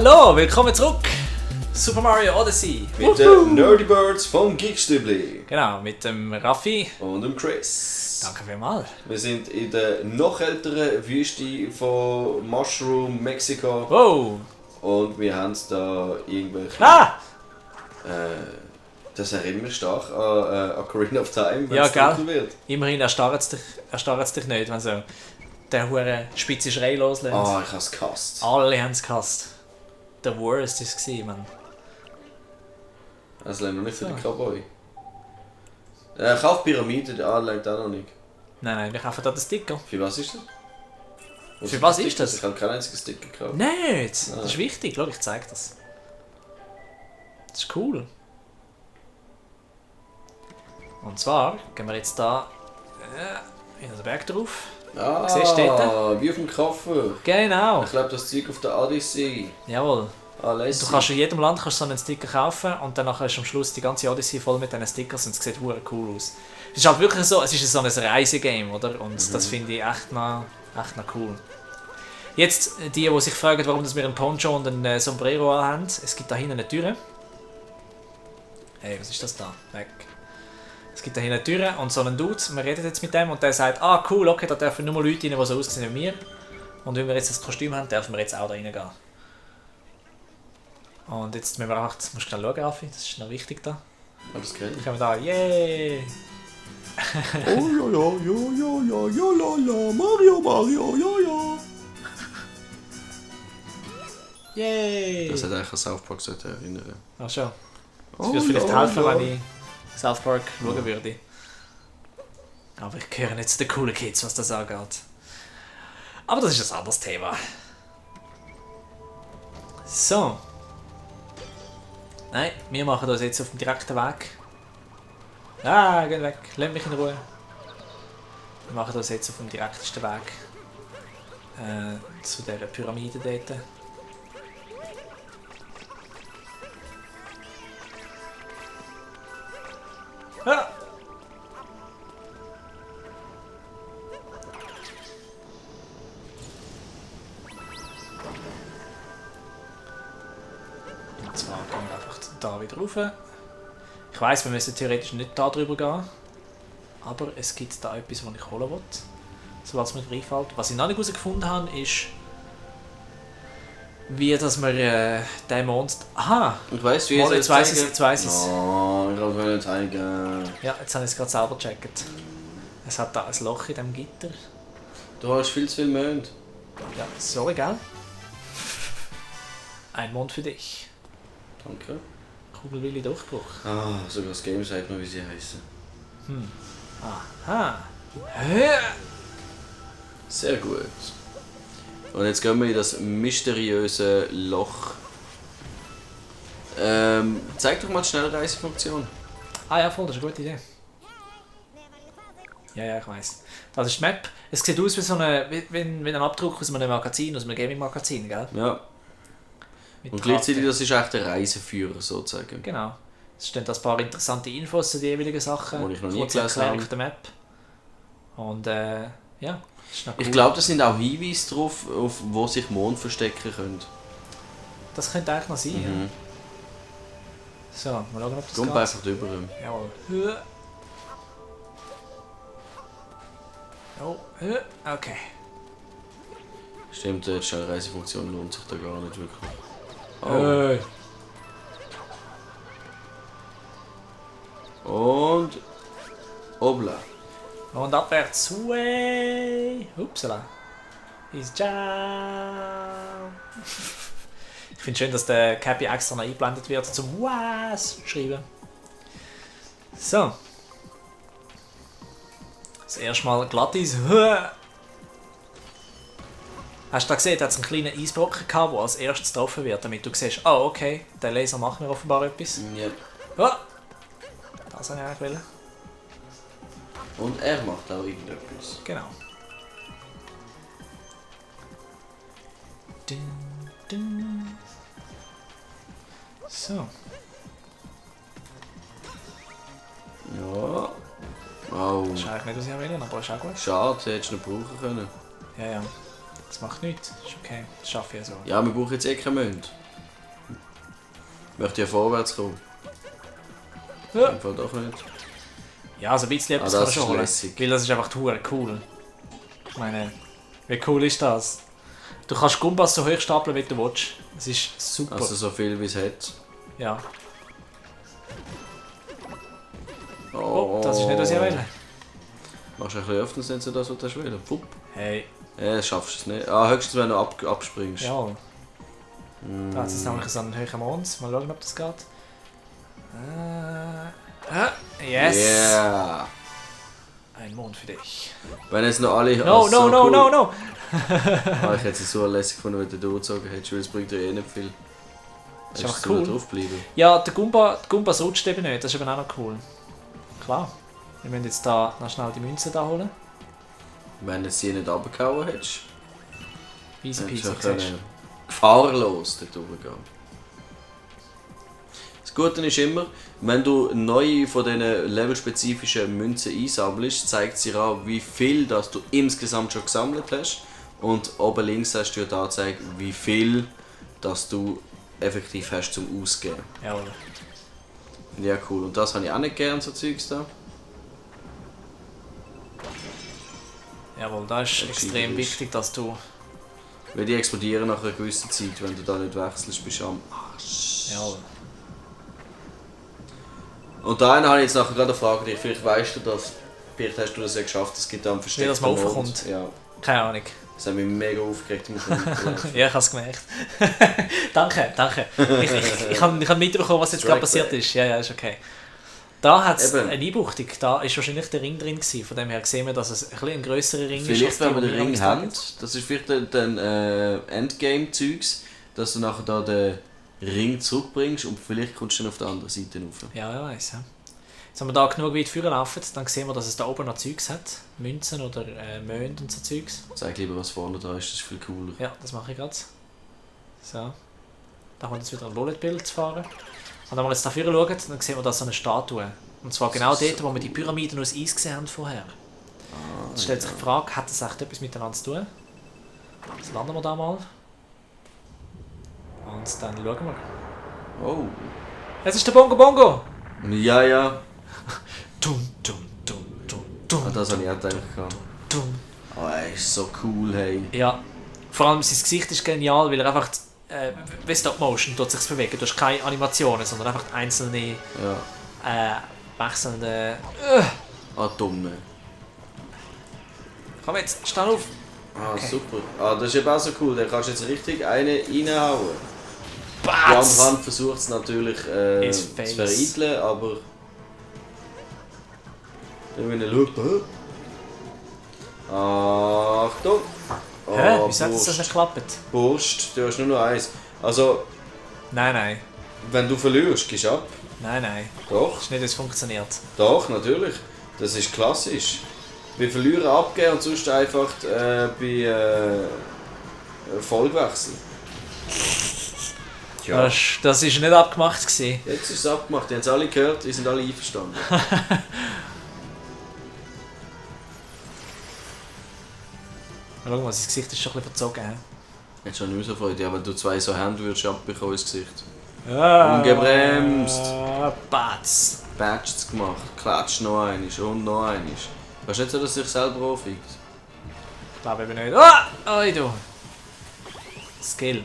Hallo, willkommen zurück! Super Mario Odyssey! Mit den Nerdy Birds vom Geekstübli. Genau, mit dem Raffi. Und dem Chris. Danke vielmals. Wir sind in der noch älteren Wüste von Mushroom, Mexiko. Wow! Und wir haben da irgendwelche... Ah! Das erinnert mich stark an Ocarina of Time, wenn Ja, es dunkel wird. Immerhin erstarrt es dich nicht, wenn so der hure spitze Schrei loslässt. Ah, ich habe es gehasst. Alle haben es gehasst. The worst war es, man. Also noch nicht für So. den Cowboy. Kauf Pyramide, der anlegt auch noch nicht. Nein, wir kaufen da den Sticker. Für was ist das? Für was ist das? Ich habe keinen einzigen Sticker gekauft. Nicht! Das ist wichtig, schau, ich zeig das. Das ist cool. Und zwar gehen wir jetzt da in den Berg drauf. Ah, Siehst du dort? wie auf dem Koffer. Genau! Ich glaube, das Zeug auf der Odyssey. Jawohl. Ah, Du lässig. kannst in jedem Land so einen Sticker kaufen und dann ist am Schluss die ganze Odyssey voll mit diesen Stickers und es sieht hure cool aus. Es ist halt wirklich so, es ist so ein Reisegame, oder? Und das finde ich echt noch cool. Jetzt, die sich fragen, warum wir einen Poncho und einen Sombrero haben, es gibt da hinten eine Tür. Hey, was ist das da? Weg. Es gibt da hinten eine Tür und so einen Dude, wir reden jetzt mit dem und der sagt, ah cool, okay, da dürfen nur Leute rein, die so aussehen wie wir. Und wenn wir jetzt das Kostüm haben, dürfen wir jetzt auch da reingehen. Und jetzt müssen wir auch, musst du schnell schauen, Raffi, das ist noch wichtig da. Alles klar. Dann können wir da, yay! Oh ja, Mario, ja. Yay! Das hat eigentlich an South Park sollte erinnern. Ach schon. Das würde vielleicht helfen, wenn ich South Park schauen würde. Aber ich gehöre nicht zu den coolen Kids, was das angeht. Aber das ist ein anderes Thema. So. Nein, wir machen das jetzt auf dem direkten Weg. Ah, geh weg, lass mich in Ruhe. Wir machen das jetzt auf dem direktesten Weg. Zu dieser Pyramide dort. Ah! Und zwar gehen wir einfach da wieder rauf. Ich weiss, wir müssen theoretisch nicht da drüber gehen. Aber es gibt da etwas, was ich holen will. Sobald es mir reinfällt. Was ich noch nicht herausgefunden habe, ist, wie dass wir den Mond... Aha! Ich weiss, wie Jetzt weiss ich es. Oh, ich wollte nicht zeigen. Ja, jetzt habe ich es gerade selber gecheckt. Es hat da ein Loch in diesem Gitter. Du hast viel zu viel Mond. Ja, sorry, gell? Ein Mond für dich. Danke. Kugelwille Durchbruch. Ah, sogar das Game sagt mir, wie sie heißen. Aha. Sehr gut. Und jetzt gehen wir in das mysteriöse Loch. Zeig doch mal die Schnellreisefunktion. Ah ja, voll, das ist eine gute Idee. Ja, ich weiss. Das ist die Map. Es sieht aus wie so wie ein Abdruck aus einem Magazin, aus einem Gaming-Magazin, gell? Ja. Mit Und gleichzeitig, Karten. das ist echt der Reiseführer sozusagen. Genau. Es stehen da ein paar interessante Infos zu den jeweiligen Sachen. Die ich noch nie Kurze gelesen Erklärung habe. auf der Map. Und ja, das ist noch cool. Ich glaube, da sind auch Hinweise drauf, auf wo sich Mond verstecken können. Das könnte eigentlich noch sein, ja. Mhm. So, mal schauen, ob das Kommt geht. einfach drüber. Jawohl. Oh, okay. Stimmt, die Schnellreisefunktion lohnt sich da gar nicht wirklich. Und... Obla. Und abwärts. Upsala. Is jump. Ich finde schön, dass der Cappy extra noch eingeblendet wird zum Was schreiben. So. Das erste Mal glatt ist. Hast du da gesehen, da hat es einen kleinen Eisbrocken gehabt, der als erstes getroffen wird, damit du siehst, oh okay, der Laser macht mir offenbar etwas. Ja. Oh. Das wollte ich eigentlich wollen. Und er macht auch irgendetwas. Genau. Dun, dun. So. Ja. Oh. Das ist eigentlich nicht, was ich will, aber ist auch gut. Schade, hättest du noch brauchen können. Ja. Das macht nichts. Ist okay. Das schaffe ich so. Ja, wir brauchen jetzt eh keinen Mond. Möchte ja vorwärts kommen. Ja. Im Fall doch nicht. Ja, also ein bisschen etwas das kann man schon ist holen. lässig. Weil das ist einfach verdammt cool. Ich meine, wie cool ist das? Du kannst Gumbas so hoch stapeln, wie du willst. Es ist super. Also so viel wie es hat. Ja. Oh, das ist nicht, was ich will. Machst du ein bisschen öfter, sind sie das, was du willst? Pup. Hey, Ja, schaffst du es nicht. Ah, höchstens wenn du abspringst. ja. Da hat es nämlich so einen hohen Mond. Mal schauen, ob das geht. Yes! Yeah! Ein Mond für dich. Wenn jetzt noch alle... No, no, no, no, no! Ich hätte es so lässig gefunden, wenn du durchgezogen hättest, weil es bringt dir eh nicht viel. Das ist Hättest einfach du cool. draufbleiben. Ja, der Gumbas rutscht eben nicht. Das ist eben auch noch cool. Klar. Wir müssen jetzt da noch schnell die Münze da holen. Wenn du sie nicht runtergehauen hättest, Easy hättest peasy, du siehst können gefahrlos dort durchgehen. Das Gute ist immer, wenn du neue von diesen levelspezifischen Münzen einsammelst, zeigt sie an, wie viel das du insgesamt schon gesammelt hast. Und oben links hast du ja angezeigt, wie viel das du effektiv hast zum Ausgeben. du. Jawohl. Ja, cool. Und das habe ich auch nicht gern, so Zeugs da. Jawohl, da ist Ja, extrem ist- wichtig, dass du... Weil die explodieren nach einer gewissen Zeit, wenn du da nicht wechselst, bist du am Arsch. Jawohl. Und da habe ich jetzt nachher gerade eine Frage an dich. Vielleicht weißt du das. Vielleicht hast du das ja geschafft. Es gibt da einen versteckten das mal Mond. raufkommt. Ja. Keine Ahnung. Das hat mich mega aufgeregt. Ich muss noch weiterlaufen. Ja, ich habe es gemerkt. Danke. Ich habe mitbekommen, was jetzt gerade passiert ist. Ja, ist okay. Da hat es Eben. eine Einbuchtung. Da ist wahrscheinlich der Ring drin gewesen. Von dem her sehen wir, dass es ein bisschen ein grösserer Ring ist. Vielleicht, als die, wenn wir die den Ring uns haben, sagen. das ist vielleicht dann Endgame-Zeugs, dass du nachher da den Ring zurückbringst und vielleicht kommst du dann auf der anderen Seite rauf. Ja, wer weiß. Ja. Jetzt haben wir da genug weit vorne laufen, dann sehen wir, dass es da oben noch Zeugs hat. Münzen oder Mond und so Zeugs. Zeig lieber, was vorne da ist, das ist viel cooler. Ja, das mache ich gerade. So. Da kommt jetzt wieder ein Bullet-Bild zu fahren. Und wenn wir jetzt da vorne schauen, dann sehen wir da so eine Statue. Und zwar genau dort, wo wir die Pyramiden aus Eis gesehen haben vorher. Jetzt stellt sich die Frage, hat das echt etwas miteinander zu tun? Jetzt landen wir da mal. Und dann schauen wir. Oh. Es ist der Bongo Bongo! Ja, ja. Dum. Ah, das habe ich auch gedacht. Dum. Oh, er ist so cool, hey. Ja, vor allem sein Gesicht ist genial, weil er einfach wie Stop-Motion tut sich bewegen. Du hast keine Animationen, sondern einfach einzelne Ja. wechselnde... Ah, dumme. Komm jetzt, steh auf! Ah, Okay. super. Ah, das ist eben auch so cool. Da kannst du jetzt richtig eine reinhauen. Die Batz! andere Hand versucht es natürlich Ins zu Face. vereiteln, aber... Wenn er schaut... Achtung! Oh, Hä? Wieso hat das Wurst. nicht geklappt? Wurst, du hast nur noch eins. Also, Nein. wenn du verlierst, gehst du ab. Nein. Doch, Das ist nicht, wie es funktioniert. doch, natürlich. Das ist klassisch. Wir verlieren abgeben und sonst einfach bei Vollwechsel. Ja. Das ist nicht abgemacht gewesen. Jetzt ist es abgemacht, die haben es alle gehört, die sind alle einverstanden. Schau mal, sein Gesicht ist schon ein bisschen verzogen. He? Jetzt schon nicht mehr so Freude, ja, wenn du zwei so Hände würdest abbekommen ins Gesicht. Ungebremst! Ungebremst. Batz! Patches gemacht, klatscht noch einiges und noch einiges. Weißt du nicht so, dass er sich selber anfickt? Ich glaube eben nicht. Ah! Oi du! Skill.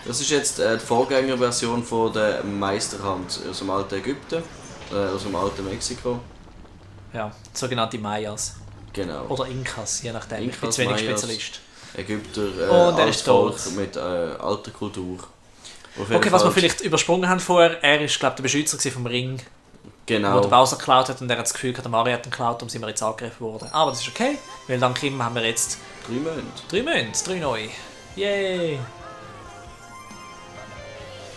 Das ist jetzt die Vorgängerversion von der Meisterhand aus dem alten Ägypten, aus dem alten Mexiko. Ja, sogenannte Mayas. Genau. Oder Inkas, je nachdem. Ich bin Inkas, zu wenig Mayas. Spezialist. Ägypter, Und er ist Volk tot. mit alter Kultur. Auf jeden Okay, was wir Fall- vielleicht übersprungen haben vorher, er ist, glaube ich, der Beschützer gewesen vom Ring, wo Genau. der Bowser geklaut hat und er hat das Gefühl, der Mario hat ihn geklaut, darum sind wir jetzt angegriffen worden. Aber das ist okay, weil dank ihm haben wir jetzt 3 Monate. 3 Münzen, 3 neue. Yay!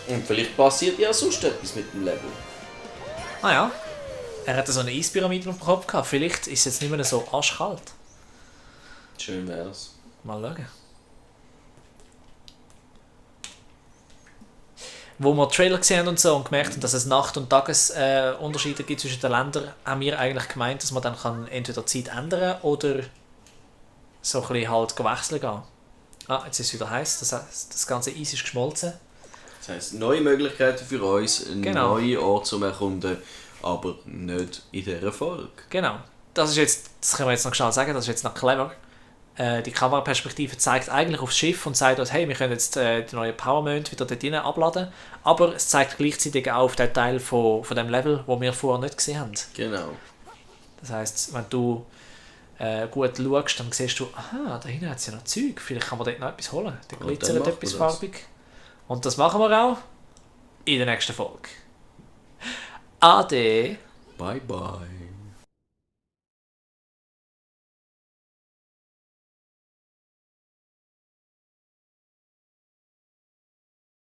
Und vielleicht passiert ja sonst etwas mit dem Level. Ah ja, er hatte so eine Eispyramide auf dem Kopf gehabt. Vielleicht ist es jetzt nicht mehr so arschkalt. Schön wär's. Mal schauen. Wo wir Trailer gesehen haben und so und gemerkt haben, dass es Nacht- und Tagesunterschiede gibt zwischen den Ländern, haben wir eigentlich gemeint, dass man dann kann entweder die Zeit ändern oder so ein bisschen halt wechseln gehen. Ah, jetzt ist es wieder heiß. Das heißt, das ganze Eis ist geschmolzen. Das heisst, neue Möglichkeiten für uns, Genau. neue Orte zum Erkunden, aber nicht in dieser Folge. Genau. Das können wir jetzt noch schnell sagen, das ist jetzt noch clever. Die Kameraperspektive zeigt eigentlich aufs Schiff und sagt uns, hey, wir können jetzt die neuen Power-Mount wieder dort rein abladen, aber es zeigt gleichzeitig auch auf den Teil von dem Level, wo wir vorher nicht gesehen haben. Genau. Das heisst, wenn du gut schaust, dann siehst du, aha, da hinten hat es ja noch Zeug, vielleicht kann man dort noch etwas holen. Da Und glitzert dann machen etwas wir das. farbig. Und das machen wir auch in der nächsten Folge. Ade! Bye bye.